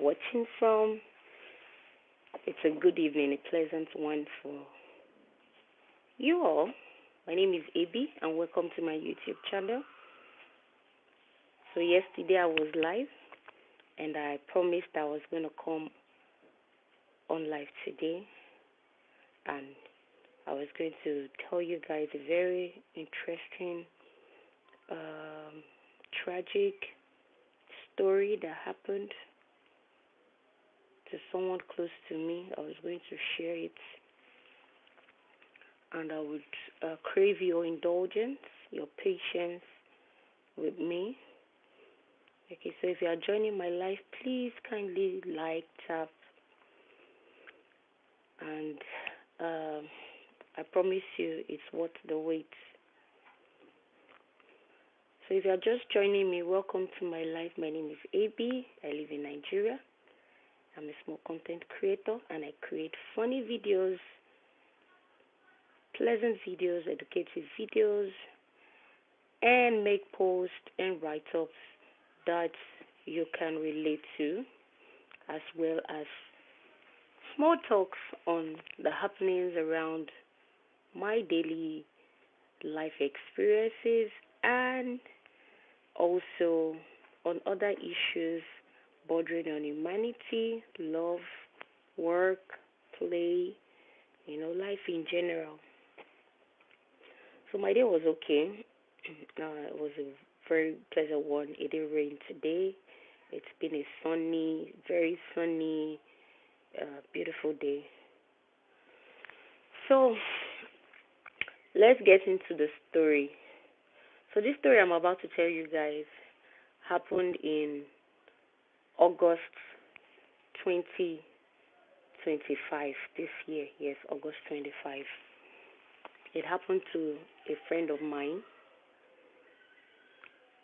watching from. It's a good evening, a pleasant one for you all. My name is Abby, and welcome to my YouTube channel. So yesterday I was live, and I promised I was going to come on live today, and I was going to tell you guys a very interesting, tragic story that happened to someone close to me. I was going to share it, and I would crave your indulgence, your patience with me. Okay, so if you are joining my live, please kindly like, tap, and I promise you it's worth the wait. So if you are just joining me, welcome to my live. My name is AB. I live in Nigeria. I'm a small content creator, and I create funny videos, pleasant videos, educative videos, and make posts and write-ups that you can relate to, as well as small talks on the happenings around my daily life experiences, and also on other issues bordering on humanity, love, work, play, life in general. So my day was okay. It was a very pleasant one. It didn't rain today. It's been a sunny, very sunny, beautiful day. So let's get into the story. So this story I'm about to tell you guys happened in August 2025, this year. Yes, August 25. It happened to a friend of mine.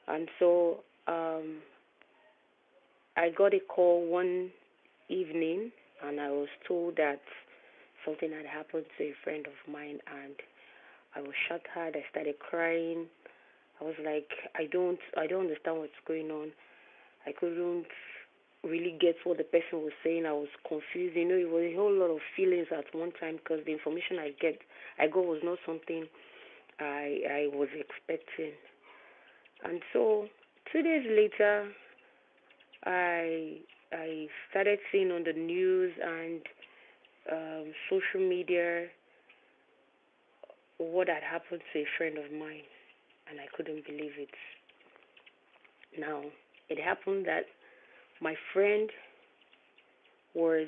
And so I got a call one evening, and I was told that something had happened to a friend of mine, and I was shattered. I started crying. I was like, I don't understand what's going on. I couldn't really get what the person was saying. I was confused. It was a whole lot of feelings at one time because the information I got was not something I was expecting. And so 2 days later, I started seeing on the news and social media what had happened to a friend of mine, and I couldn't believe it. Now, it happened that my friend was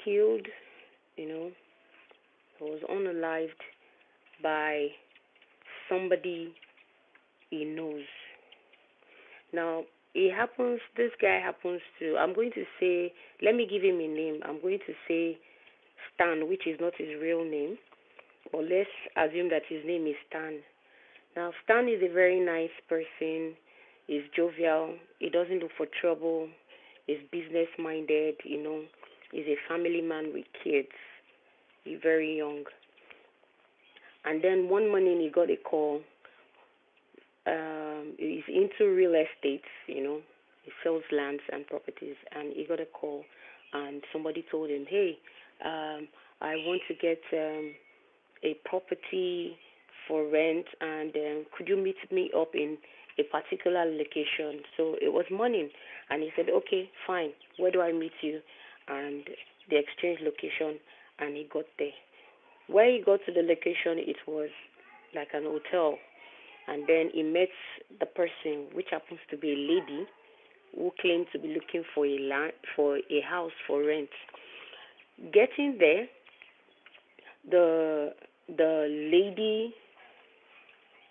killed, was unalived by somebody he knows. Now, this guy happens to, I'm going to say, let me give him a name. I'm going to say Stan, which is not his real name, but let's assume that his name is Stan. Now, Stan is a very nice person. He's jovial. He doesn't look for trouble. He's business-minded, He's a family man with kids. He's very young. And then one morning he got a call. He's into real estate, He sells lands and properties, and he got a call, and somebody told him, hey, I want to get a property for rent, and could you meet me up in a particular location? So it was morning, and he said, okay, fine, where do I meet you? And they exchanged location, and he got there. Where he got to the location, it was like an hotel, and then he met the person, which happens to be a lady who claimed to be looking for a house for rent. Getting there, the lady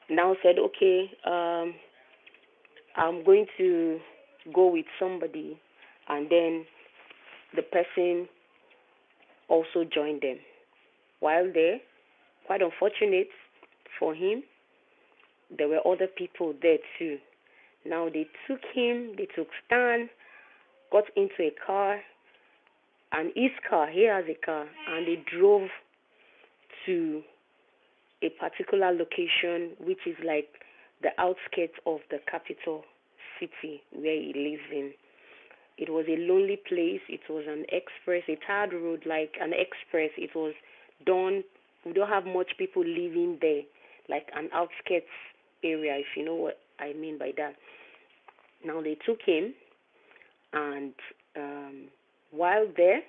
now said, okay, I'm going to go with somebody, and then the person also joined them. While there, quite unfortunate for him, there were other people there too. Now they took Stan, got into a car, and he has a car, and they drove to a particular location, which is like the outskirts of the capital city where he lives in. It was a lonely place. It was an express, a tarred road, like an express. It was done. We don't have much people living there, like an outskirts area, if you know what I mean by that. Now they took him, and um, while there,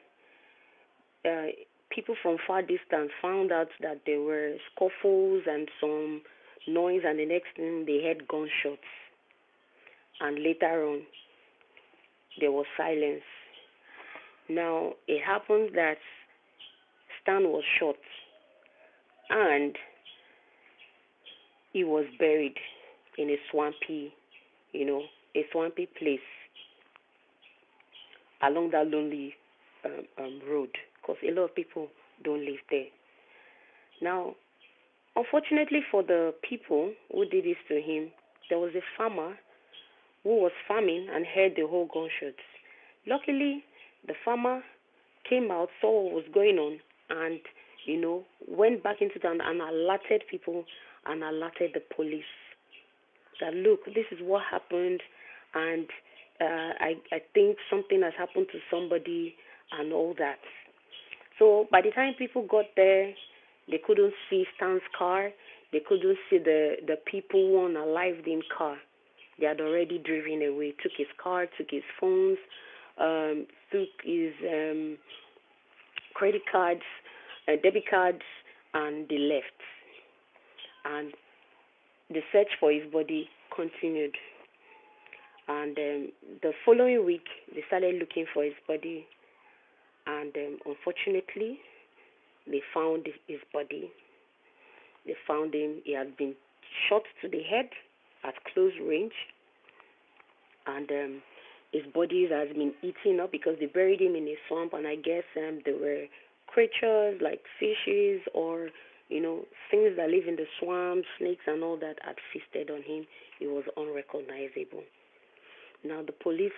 uh, people from far distance found out that there were scuffles and some noise, and the next thing they heard gunshots, and later on there was silence. Now it happened that Stan was shot and he was buried in a swampy, you know, a swampy place along that lonely road, because a lot of people don't live there. Now, unfortunately for the people who did this to him, there was a farmer who was farming and heard the whole gunshots. Luckily, the farmer came out, saw what was going on, and went back into town and alerted people and alerted the police that look, this is what happened, and I think something has happened to somebody and all that. So by the time people got there, they couldn't see Stan's car. They couldn't see the people who were unalived in car. They had already driven away. Took his car, took his phones, took his credit cards, debit cards, and they left. And the search for his body continued. And the following week, they started looking for his body. And unfortunately, they found his body. They found him. He had been shot to the head at close range. And his body has been eaten up because they buried him in a swamp. And I guess there were creatures like fishes or things that live in the swamp, snakes and all that had feasted on him. He was unrecognizable. Now the police,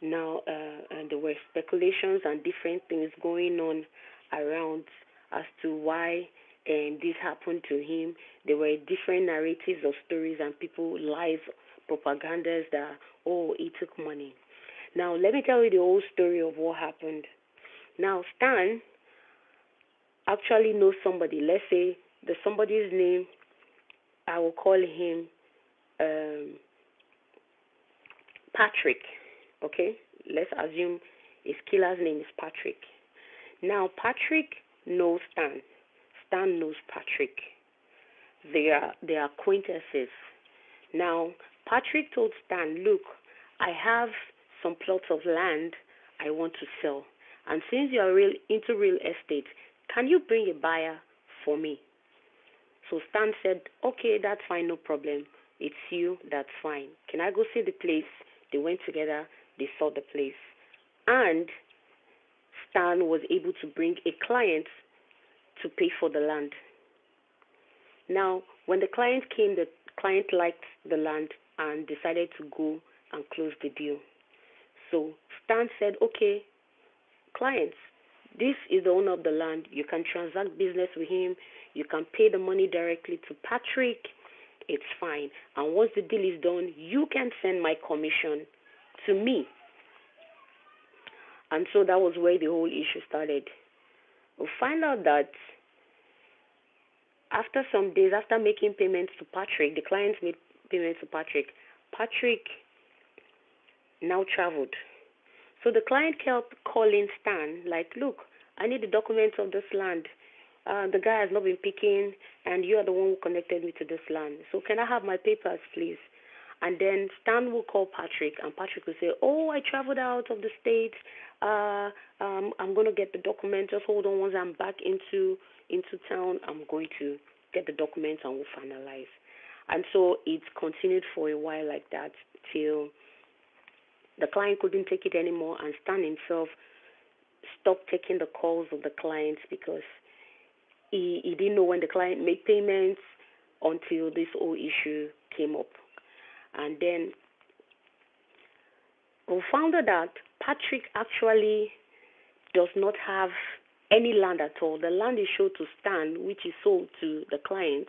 and there were speculations and different things going on around as to why this happened to him. There were different narratives of stories and people lies, propagandas that he took money. Now let me tell you the whole story of what happened. Now Stan actually knows somebody. Let's say the somebody's name, I will call him Patrick. Okay, let's assume his killer's name is Patrick. Now Patrick knows Stan. Stan knows Patrick. They are acquaintances. Now Patrick told Stan, look, I have some plots of land I want to sell, and since you are into real estate, can you bring a buyer for me? So Stan said, okay, that's fine, no problem. It's you, that's fine. Can I go see the place? They went together, they saw the place. And Stan was able to bring a client to pay for the land. Now, when the client came, the client liked the land and decided to go and close the deal. So Stan said, okay, clients, this is the owner of the land. You can transact business with him. You can pay the money directly to Patrick. It's fine. And once the deal is done, you can send my commission to me. And so that was where the whole issue started. We find out that after some days, after making payments to Patrick, the clients made payments to Patrick. Patrick now traveled. So the client kept calling Stan, like, look, I need the documents of this land. The guy has not been picking, and you are the one who connected me to this land. So can I have my papers, please? And then Stan will call Patrick, and Patrick will say, oh, I traveled out of the state. I'm going to get the documents. Just hold on. Once I'm back into town, I'm going to get the documents and we'll finalize. And so it continued for a while like that till the client couldn't take it anymore, and Stan himself stopped taking the calls of the clients because he didn't know when the client made payments until this whole issue came up. And then we found out that Patrick actually does not have any land at all. The land he showed to Stan, which he sold to the client,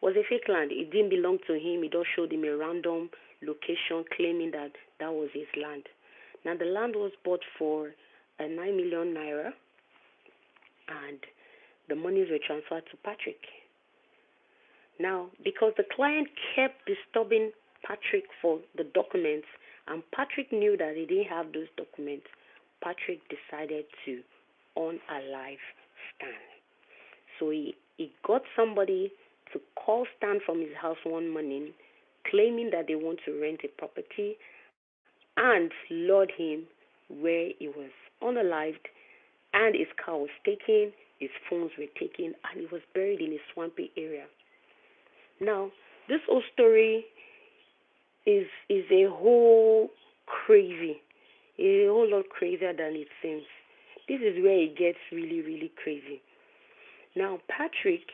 was a fake land. It didn't belong to him. He just showed him a random location claiming that that was his land. Now, the land was bought for 9 million naira, and the monies were transferred to Patrick. Now, because the client kept disturbing Patrick for the documents, and Patrick knew that he didn't have those documents, Patrick decided to unalive Stan. So he got somebody to call Stan from his house one morning, claiming that they want to rent a property, and lured him where he was unalived, and his car was taken, his phones were taken, and he was buried in a swampy area. Now, this whole story is a whole crazy, a whole lot crazier than it seems. This is where it gets really, really crazy. Now, Patrick,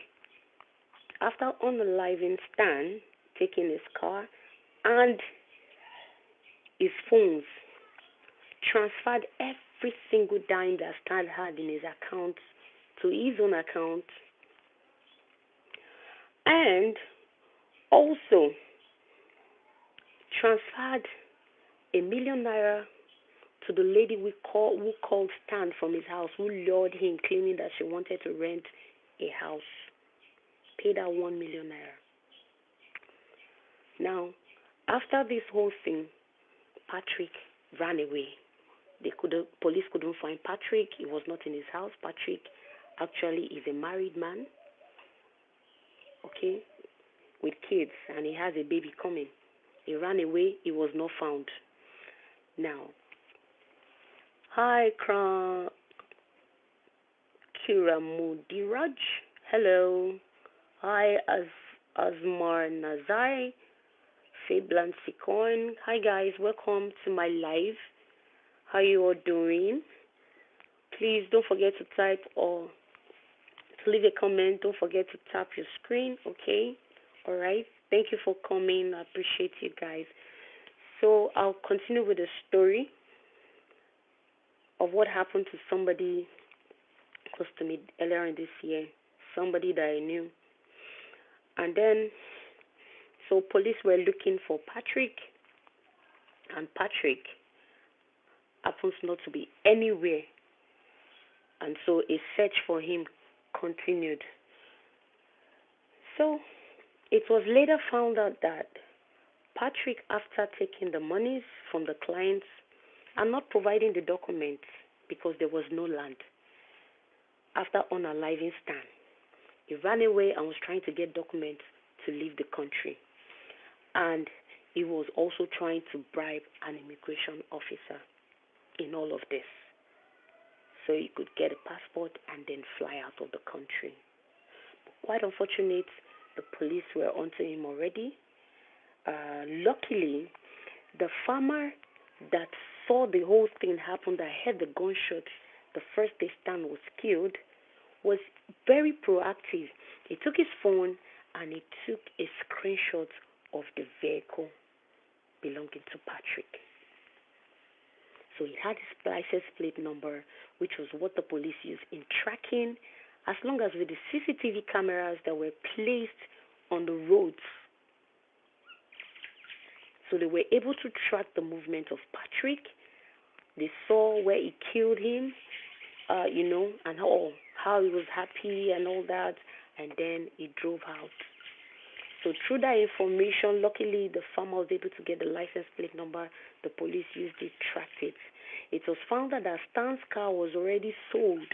after unaliving Stan, taking his car and his phones, transferred every single dime that Stan had in his account to his own account, and also transferred 1 million naira to the lady who called Stan from his house, who lured him, claiming that she wanted to rent a house. Paid her 1 million naira. Now, after this whole thing, Patrick ran away. Police couldn't find Patrick. He was not in his house. Patrick actually is a married man, okay, with kids, and he has a baby coming. He ran away. He was not found. Now, hi, Kiramudiraj. Hello. Hi, Asmar Nazai. Fablan Sikoin. Hi, guys. Welcome to my live. How you all doing? Please don't forget to type or to leave a comment. Don't forget to tap your screen, okay? All right. Thank you for coming. I appreciate you guys. So I'll continue with the story of what happened to somebody close to me earlier in this year, somebody that I knew. And then, so police were looking for Patrick, and Patrick happens not to be anywhere. And so a search for him continued. So it was later found out that Patrick, after taking the monies from the clients and not providing the documents because there was no land, after unaliving Stan, he ran away and was trying to get documents to leave the country. And he was also trying to bribe an immigration officer in all of this, so he could get a passport and then fly out of the country. But quite unfortunate, the police were onto him already. Luckily, the farmer that saw the whole thing happen, that heard the gunshot the first day Stan was killed, was very proactive. He took his phone and he took a screenshot of the vehicle belonging to Patrick. So he had his license plate number, which was what the police used in tracking, as long as with the CCTV cameras that were placed on the roads. So they were able to track the movement of Patrick. They saw where he killed him, and how he was happy and all that, and then he drove out. So through that information, luckily the farmer was able to get the license plate number. The police used it, tracked it. It was found that Stan's car was already sold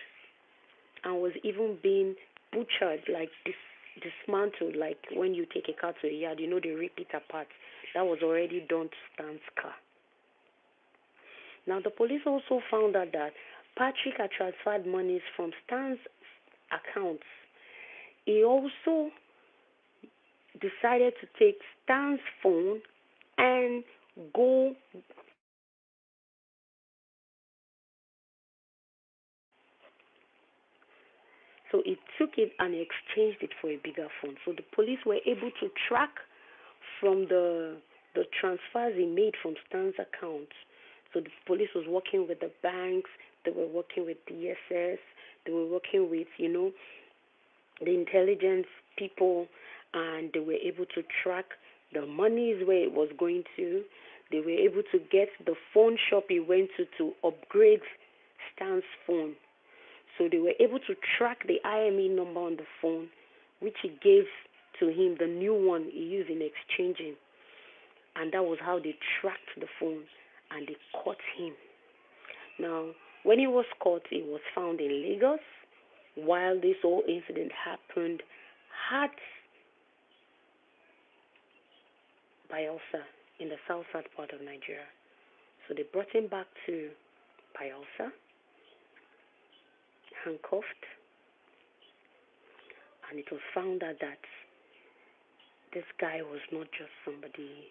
and was even being butchered, like dismantled, like when you take a car to a yard, they rip it apart. That was already done to Stan's car. Now, the police also found out that Patrick had transferred monies from Stan's accounts. He also decided to take Stan's phone and go so he took it and exchanged it for a bigger phone. So the police were able to track from the transfers he made from Stan's account. So the police was working with the banks, they were working with DSS, they were working with, the intelligence people, and they were able to track the monies where it was going to. They were able to get the phone shop he went to upgrade Stan's phone. So they were able to track the IME number on the phone, which he gave to him, the new one he used in exchanging. And that was how they tracked the phone and they caught him. Now, when he was caught, he was found in Lagos while this whole incident happened at Bayelsa in the south part of Nigeria. So they brought him back to Bayelsa, handcuffed, and it was found out that this guy was not just somebody,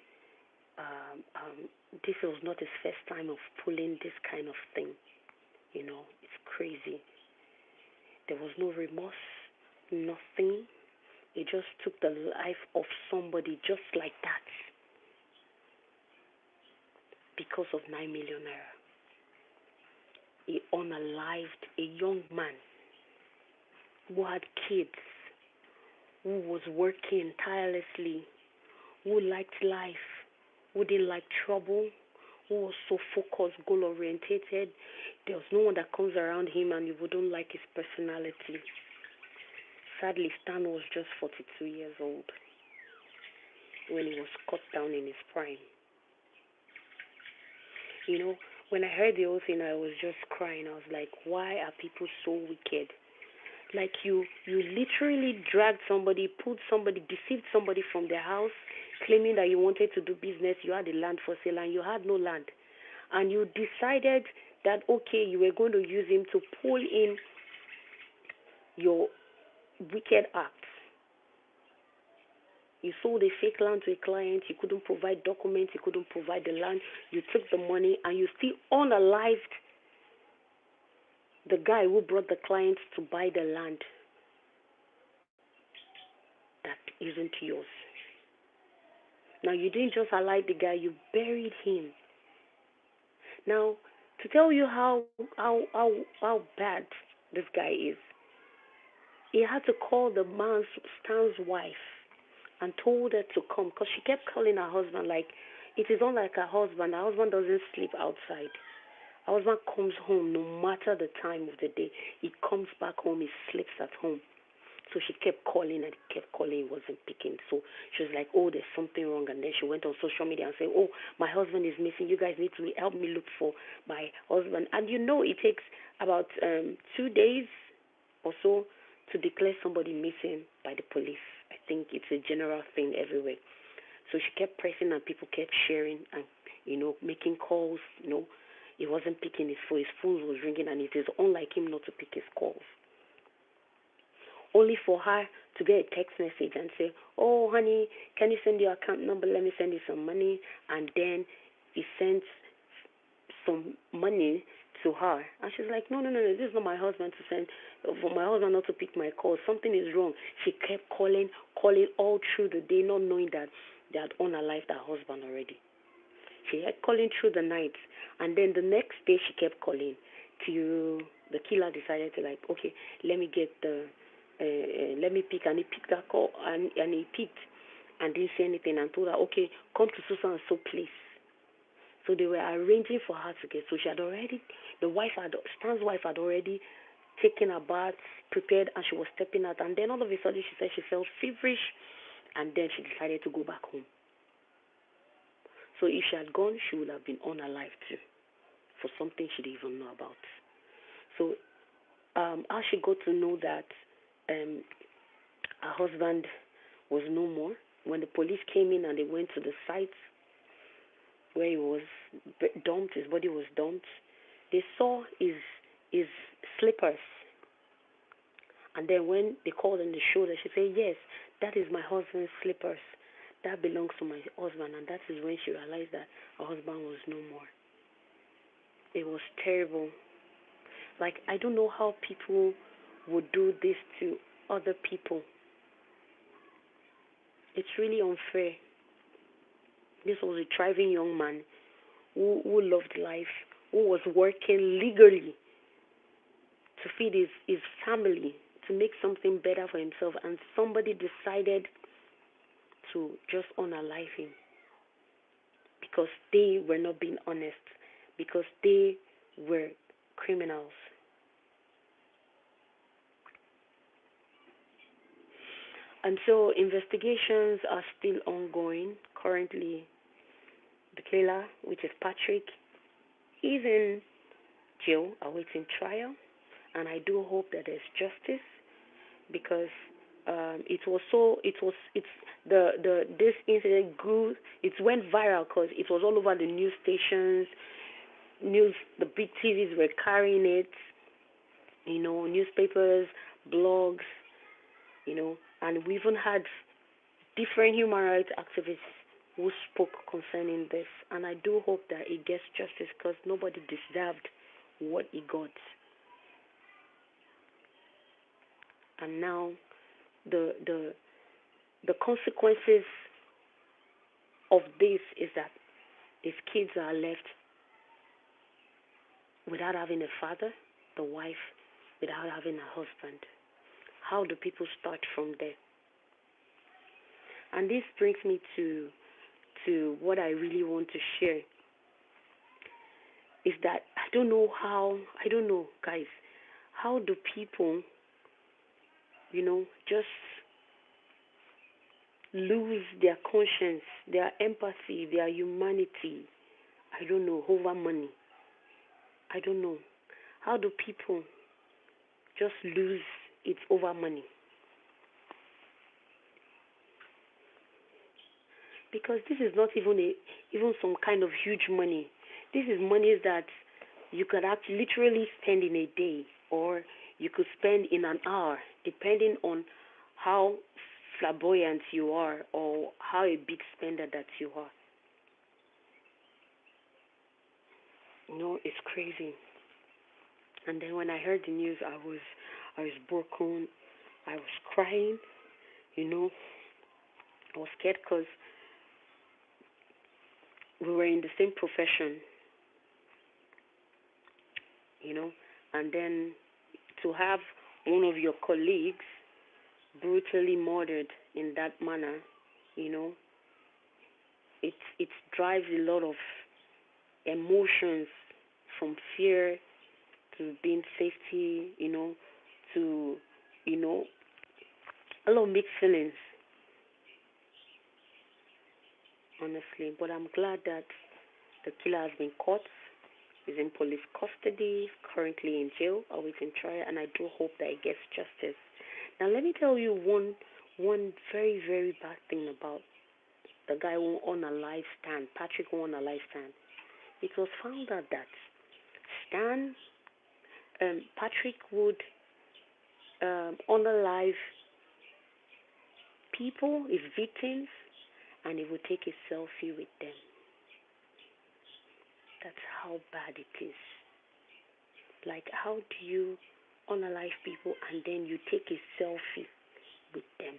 this was not his first time of pulling this kind of thing. It's crazy. There was no remorse, nothing. He just took the life of somebody just like that because of 9 million naira. He unalived a young man who had kids, who was working tirelessly, who liked life, who didn't like trouble, who was so focused, goal-orientated. There was no one that comes around him and you wouldn't like his personality. Sadly, Stan was just 42 years old when he was cut down in his prime. When I heard the whole thing, I was just crying. I was like, why are people so wicked? Like you literally dragged somebody, deceived somebody from their house, claiming that you wanted to do business. You had the land for sale and you had no land. And you decided that, okay, you were going to use him to pull in your wicked acts. You sold a fake land to a client. You couldn't provide documents. You couldn't provide the land. You took the money and you still unalived the guy who brought the clients to buy the land that isn't yours. Now, you didn't just alive the guy, you buried him. Now, to tell you how bad this guy is, he had to call the Stan's wife and told her to come because she kept calling her husband like, it is unlike her husband. Her husband doesn't sleep outside. Her husband comes home no matter the time of the day. He comes back home, he sleeps at home. So she kept calling and kept calling, he wasn't picking. So she was like, oh, there's something wrong. And then she went on social media and said, oh, my husband is missing. You guys need to help me look for my husband. And it takes about 2 days or so to declare somebody missing by the police. I think it's a general thing everywhere. So she kept pressing and people kept sharing and, making calls. He wasn't picking his phone. His phone was ringing and it is unlike him not to pick his calls. Only for her to get a text message and say, oh, honey, can you send your account number? Let me send you some money. And then he sends some money to her. And she's like, no, this is not my husband to send, for my husband not to pick my call. Something is wrong. She kept calling all through the day, not knowing that they had unalived her husband already. She kept calling through the night. And then the next day she kept calling till the killer decided to okay, let me get let me pick. And he picked that call and he picked and didn't say anything and told her, okay, come to so and so place. So they were arranging for her to get. So she had already, Stan's wife had already taken a bath, prepared, and she was stepping out. And then all of a sudden she said she felt feverish, and then she decided to go back home. So if she had gone, she would have been unalived too, for something she didn't even know about. So how she got to know that her husband was no more, when the police came in and they went to the site where he was dumped, his body was dumped, they saw his slippers. And then when they called on the shoulder, she said, yes, that is my husband's slippers. That belongs to my husband. And that is when she realized that her husband was no more. It was terrible. Like, I don't know how people would do this to other people. It's really unfair. This was a thriving young man who loved life, who was working legally to feed his family, to make something better for himself, and somebody decided to just unalive him because they were not being honest, because they were criminals. And so investigations are still ongoing. Currently, the killer, which is Patrick, is in jail awaiting trial. And I do hope that there's justice because it's the this incident grew, it went viral because it was all over the news stations, the big TVs were carrying it, newspapers, blogs, and we even had different human rights activists who spoke concerning this. And I do hope that it gets justice because nobody deserved what he got. And now the the consequences of this is that his kids are left without having a father, the wife without having a husband. How do people start from there? And this brings me to what I really want to share is that I don't know, guys, how do people, just lose their conscience, their empathy, their humanity? I don't know, over money. I don't know. How do people just lose it over money? Because this is not even some kind of huge money. This is money that you could actually literally spend in a day, or you could spend in an hour, depending on how flamboyant you are or how a big spender that you are. It's crazy. And then when I heard the news, I was broken. I was crying. I was scared because we were in the same profession, and then to have one of your colleagues brutally murdered in that manner, you know, it drives a lot of emotions, from fear to being safety, to you know a lot of mixed feelings, honestly. But I'm glad that the killer has been caught. He's in police custody, currently in jail, awaiting trial, and I do hope that he gets justice. Now, let me tell you one very, very bad thing about the guy who on a live stand, Patrick who on a live stand. It was found out that Stan, Patrick would unalive people, his victims, and he would take a selfie with them. That's how bad it is. Like, how do you unalive people and then you take a selfie with them?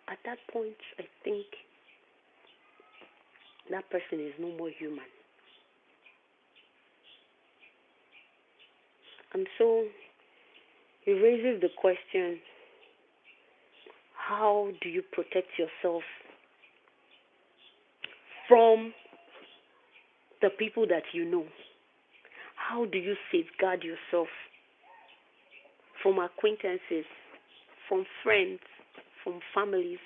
At that point, I think that person is no more human. And so it raises the question, how do you protect yourself from the people that you know? How do you safeguard yourself from acquaintances, from friends, from families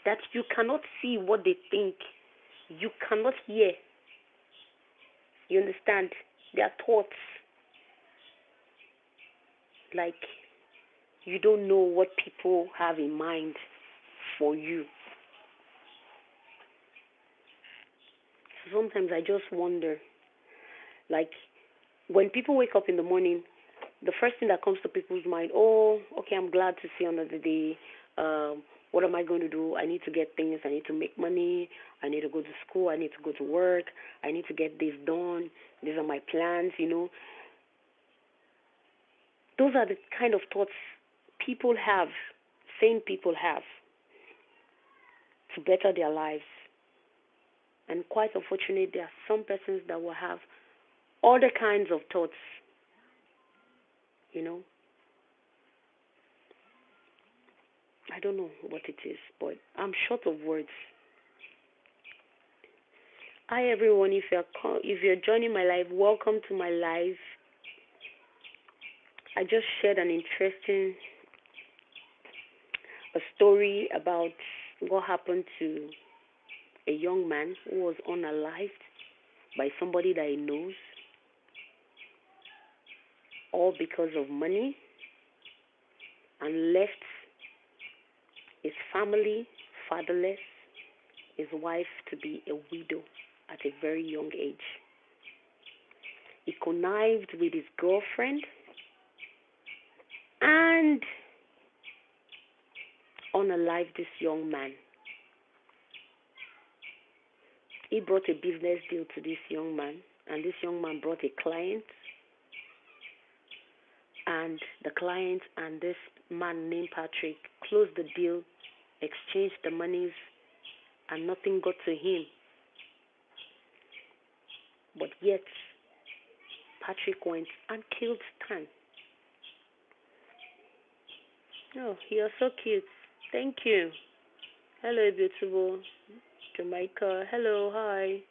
that you cannot see what they think, you cannot hear, you understand, their thoughts, like you don't know what people have in mind for you. So sometimes I just wonder, like, when people wake up in the morning, the first thing that comes to people's mind, oh, okay, I'm glad to see another day. What am I going to do? I need to get things. I need to make money. I need to go to school. I need to go to work. I need to get this done. These are my plans. Those are the kind of thoughts people have, sane people have, to better their lives. And quite unfortunately, there are some persons that will have other kinds of thoughts. I don't know what it is, but I'm short of words. Hi everyone, if you're joining my live, welcome to my live. I just shared an interesting a story about what happened to a young man who was unalived by somebody that he knows, all because of money, and left his family fatherless, his wife to be a widow at a very young age. He connived with his girlfriend and unalived this young man. He brought a business deal to this young man, and this young man brought a client, and the client and this man named Patrick closed the deal, exchanged the monies, and nothing got to him. But yet, Patrick went and killed Stan. Oh, you're so cute. Thank you. Hello, beautiful Jamaica. Hello, hi.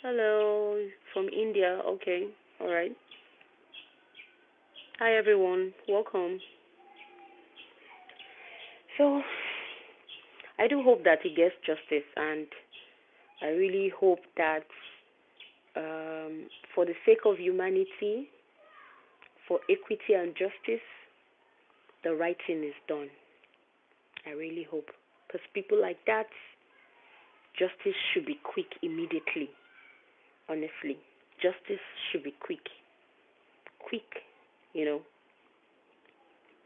Hello, from India. Okay, all right. Hi, everyone. Welcome. So, I do hope that he gets justice, and I really hope that for the sake of humanity, for equity and justice, the right thing is done. I really hope. Because people like that, justice should be quick immediately. Honestly. Justice should be quick. Quick, you know.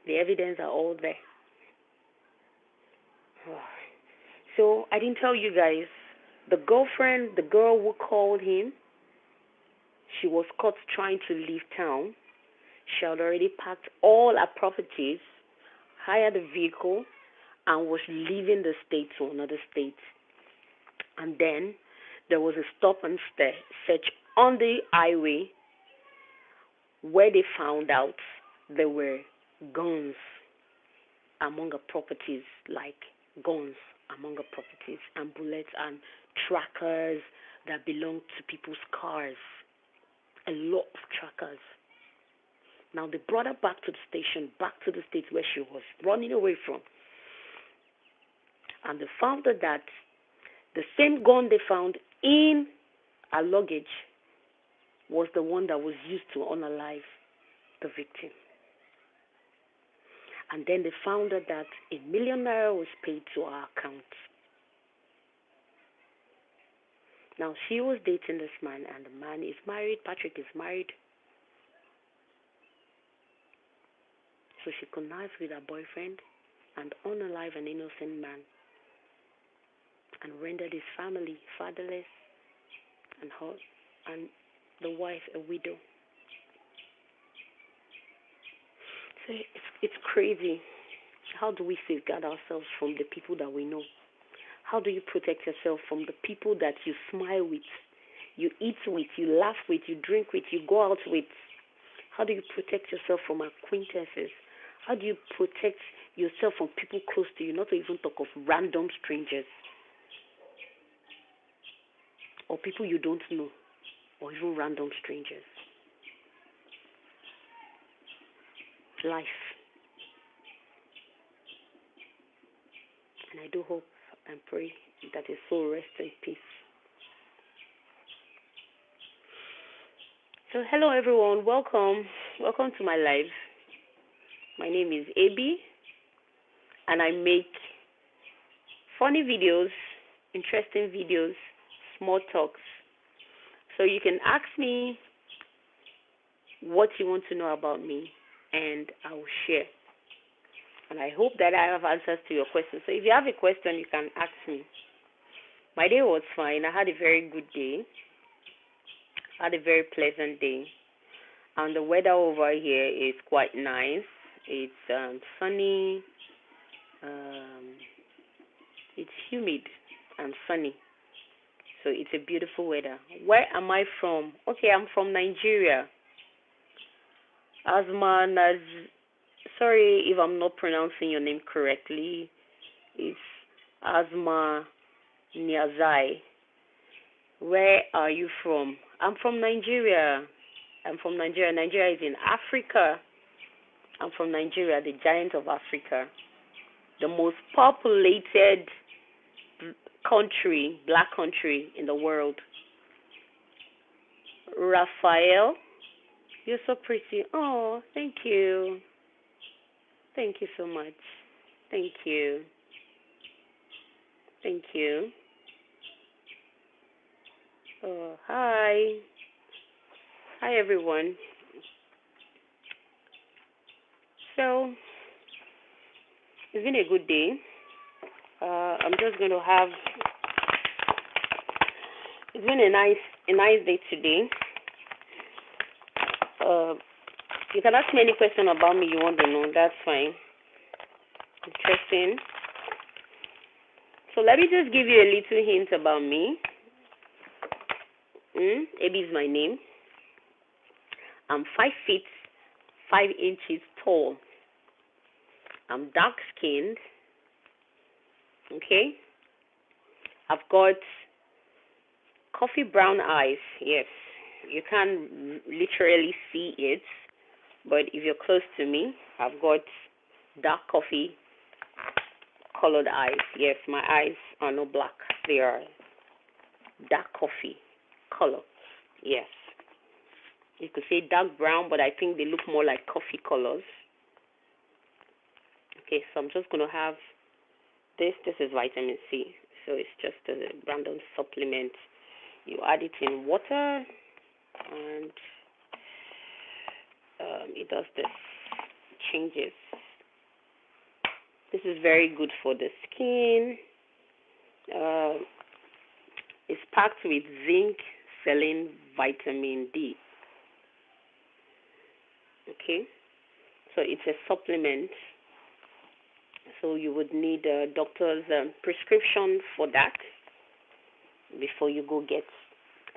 The evidence are all there. So I didn't tell you guys. The girlfriend, the girl who called him, she was caught trying to leave town. She had already packed all her properties, hired a vehicle, and was leaving the state to another state. And then there was a stop and search on the highway where they found out there were guns among her properties, like guns among her properties, and bullets and trackers that belonged to people's cars. A lot of trackers. Now they brought her back to the station, back to the state where she was running away from. And they found out that the same gun they found in her luggage was the one that was used to unalive the victim. And then they found out that ₦1 million was paid to her account. Now she was dating this man, and the man is married. Patrick is married. So she connived with her boyfriend and unalive an innocent man, and rendered his family fatherless, and her and the wife a widow. So it's crazy. How do we safeguard ourselves from the people that we know? How do you protect yourself from the people that you smile with, you eat with, you laugh with, you drink with, you go out with? How do you protect yourself from acquaintances? How do you protect yourself from people close to you, not to even talk of random strangers or people you don't know, or even random strangers? Life. And I do hope and pray that his soul rests in peace. So hello everyone, welcome to my live. My name is AB, and I make funny videos, interesting videos, small talks. So you can ask me what you want to know about me, and I will share. And I hope that I have answers to your questions. So if you have a question, you can ask me. My day was fine. I had a very good day. I had a very pleasant day. And the weather over here is quite nice. It's sunny. It's humid and sunny. So it's a beautiful weather. Where am I from? Okay, I'm from Nigeria. Sorry if I'm not pronouncing your name correctly. It's Asma Niazai. Where are you from? I'm from Nigeria. I'm from Nigeria. Nigeria is in Africa. I'm from Nigeria, the giant of Africa, the most populated country, black country in the world. Raphael, you're so pretty. Oh, thank you. Thank you so much. Thank you. Thank you. Oh, hi. Hi, everyone. So, it's been a good day. I'm just going to have. It's been a nice day today. Uh, you can ask me any question about me you want to know. That's fine. Interesting. So let me just give you a little hint about me. Abby is my name. I'm 5 feet 5 inches tall. I'm dark skinned. Okay. I've got coffee brown eyes. Yes. You can't literally see it, but if you're close to me, I've got dark coffee colored eyes. Yes, my eyes are not black. They are dark coffee color. Yes. You could say dark brown, but I think they look more like coffee colors. Okay, so I'm just going to have this. This is vitamin C. So it's just a random supplement. You add it in water, and it does this. Changes. This is very good for the skin. It's packed with zinc, selenium, vitamin D. Okay, so it's a supplement. So you would need a doctor's prescription for that before you go get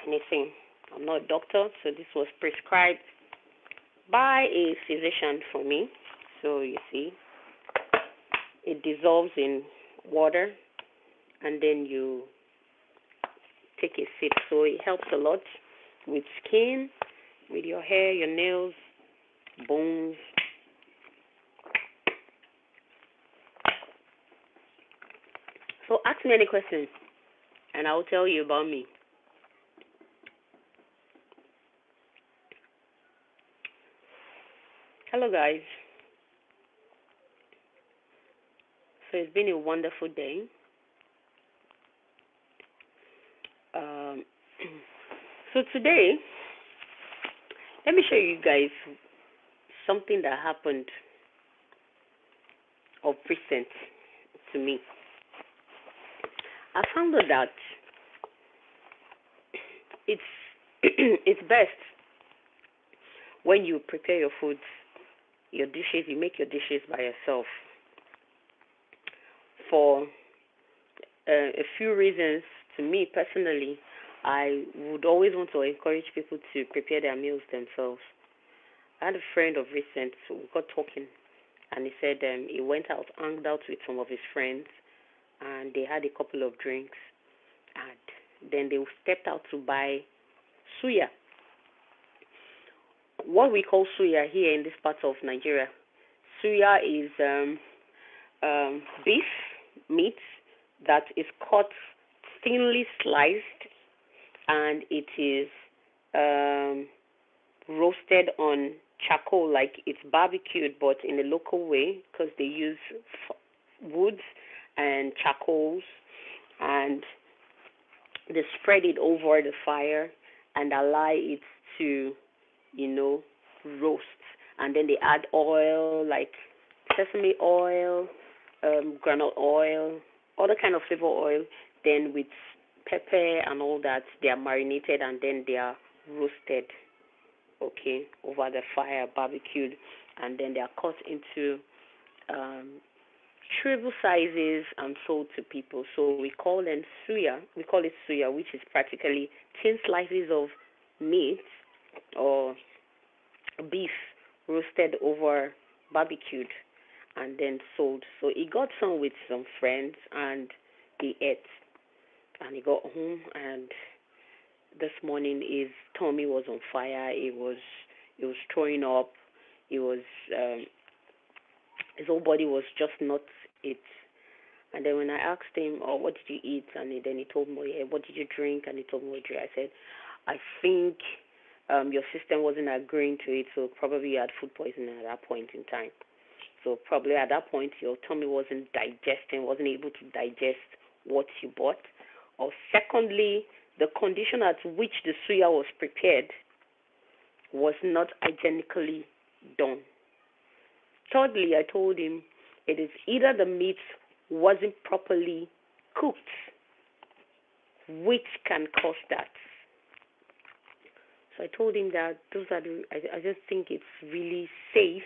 anything. I'm not a doctor, so this was prescribed by a physician for me. So you see, it dissolves in water, and then you take a sip. So it helps a lot with skin, with your hair, your nails, bones. So ask me any questions, and I will tell you about me. Hello, guys. So it's been a wonderful day. Um, so today, let me show you guys something that happened of recent to me. I found out that it's it's best when you prepare your foods, your dishes, you make your dishes by yourself for a few reasons. To me personally, I would always want to encourage people to prepare their meals themselves. I had a friend of recent, so we got talking, and he said he went out, hung out with some of his friends, and they had a couple of drinks, and then they stepped out to buy suya. What we call suya here in this part of Nigeria, suya is beef meat that is cut thinly sliced, and it is um, roasted on charcoal, like it's barbecued, but in a local way because they use woods and charcoals, and they spread it over the fire and allow it to, you know, roast. And then they add oil like sesame oil, granite oil, other kind of flavor oil. Then with pepper and all that, they are marinated and then they are roasted, okay, over the fire, barbecued, and then they are cut into um, triple sizes and sold to people. So we call them suya. We call it suya, which is practically thin slices of meat or beef roasted over barbecued and then sold. So he got some with some friends and he ate. And he got home and this morning his tummy was on fire. It was throwing up. It was his whole body was just not it. And then when I asked him, "Oh, what did you eat?" and then he told me, "Oh, yeah, what did you drink?" and he told me what drink. I said, "I think your system wasn't agreeing to it, so probably you had food poisoning at that point in time. So probably at that point your tummy wasn't digesting, wasn't able to digest what you bought. Or secondly, the condition at which the suya was prepared was not hygienically done. Thirdly, I told him it is either the meat wasn't properly cooked, which can cause that. So I told him that those are I just think it's really safe